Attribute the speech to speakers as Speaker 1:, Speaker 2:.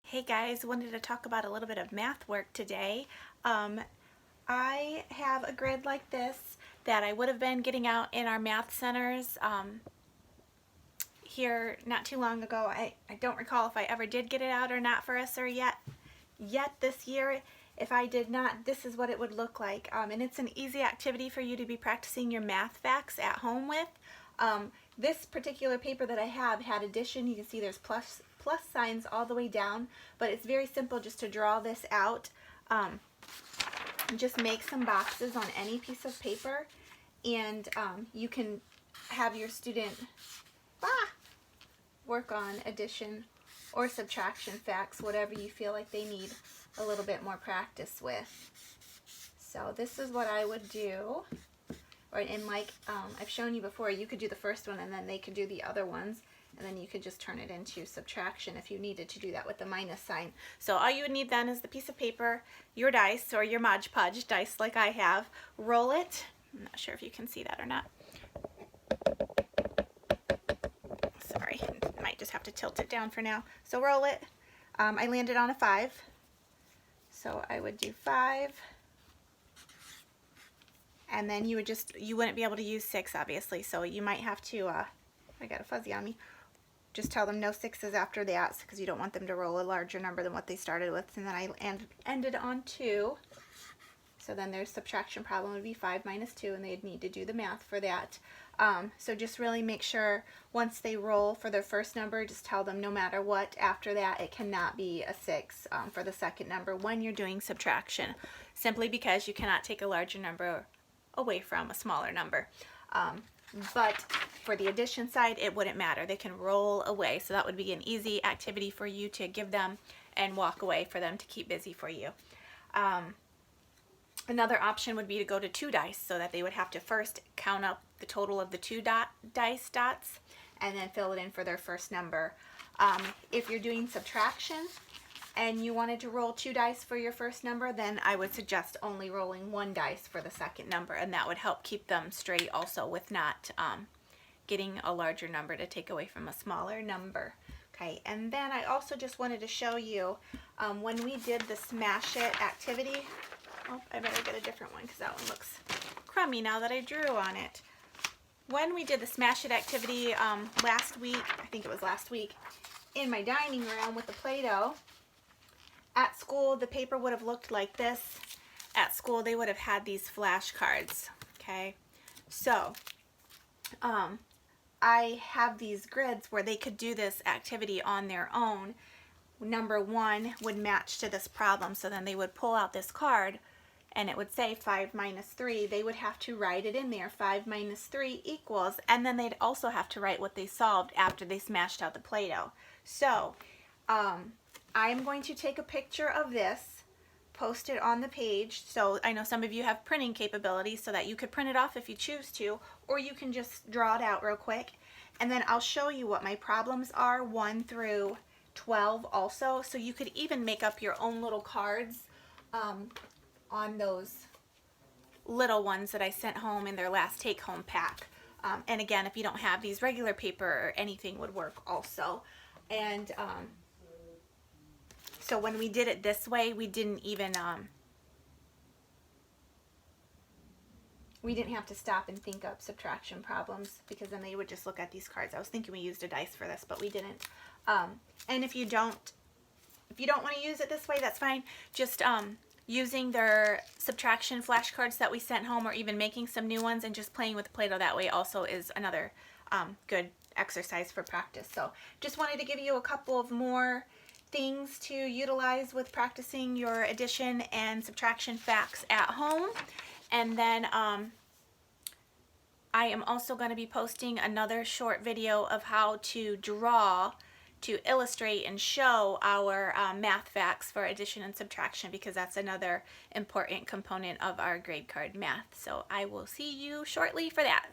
Speaker 1: Hey guys, wanted to talk about a little bit of math work today. I have a grid like this that I would have been getting out in our math centers here not too long ago. I don't recall if I ever did get it out or not for us or yet this year. If I did not, this is what it would look like. And it's an easy activity for you to be practicing your math facts at home with. This particular paper that I have had addition. You can see there's plus signs all the way down, but it's very simple just to draw this out. Just make some boxes on any piece of paper, and you can have your student work on addition or subtraction facts, whatever you feel like they need a little bit more practice with. So this is what I would do. And like I've shown you before, you could do the first one and then they could do the other ones, and then you could just turn it into subtraction if you needed to do that with the minus sign. So all you would need then is the piece of paper, your dice or your Mod Podge dice like I have, roll it. I'm not sure if you can see that or not. Sorry, might just have to tilt it down for now. So roll it. I landed on a 5. So I would do 5. And then you wouldn't be able to use 6, obviously, so you might have to, I got a fuzzy on me, just tell them no 6s after that, because you don't want them to roll a larger number than what they started with. And then I ended on 2, so then their subtraction problem would be 5 minus 2, and they'd need to do the math for that. So just really make sure once they roll for their first number, just tell them no matter what after that, it cannot be a 6 for the second number when you're doing subtraction, simply because you cannot take a larger number away from a smaller number. But for the addition side, it wouldn't matter. They can roll away. So that would be an easy activity for you to give them and walk away for them to keep busy for you. Another option would be to go to 2 dice, so that they would have to first count up the total of the 2 dice dots and then fill it in for their first number. If you're doing subtraction and you wanted to roll 2 dice for your first number, then I would suggest only rolling 1 dice for the second number, and that would help keep them straight also with not getting a larger number to take away from a smaller number. Okay, and then I also just wanted to show you when we did the Smash It activity. Oh, I better get a different one because that one looks crummy now that I drew on it. When we did the Smash It activity last week, I think it was last week, in my dining room with the Play-Doh, at school, the paper would have looked like this. At school, they would have had these flashcards, okay? So, I have these grids where they could do this activity on their own. Number 1 would match to this problem, so then they would pull out this card, and it would say 5 minus 3. They would have to write it in there, 5 minus 3 equals, and then they'd also have to write what they solved after they smashed out the Play-Doh. So, I am going to take a picture of this, post it on the page. So I know some of you have printing capabilities so that you could print it off if you choose to, or you can just draw it out real quick. And then I'll show you what my problems are, 1 through 12 also. So you could even make up your own little cards on those little ones that I sent home in their last take-home pack. And again, if you don't have these, regular paper or anything would work also. And so when we did it this way, we didn't even, we didn't have to stop and think up subtraction problems, because then they would just look at these cards. I was thinking we used a dice for this, but we didn't. And if you don't want to use it this way, that's fine. Just using their subtraction flashcards that we sent home, or even making some new ones and just playing with Play-Doh that way also is another good exercise for practice. So just wanted to give you a couple of more things to utilize with practicing your addition and subtraction facts at home. And then I am also going to be posting another short video of how to draw to illustrate and show our math facts for addition and subtraction, because that's another important component of our grade card math. So I will see you shortly for that.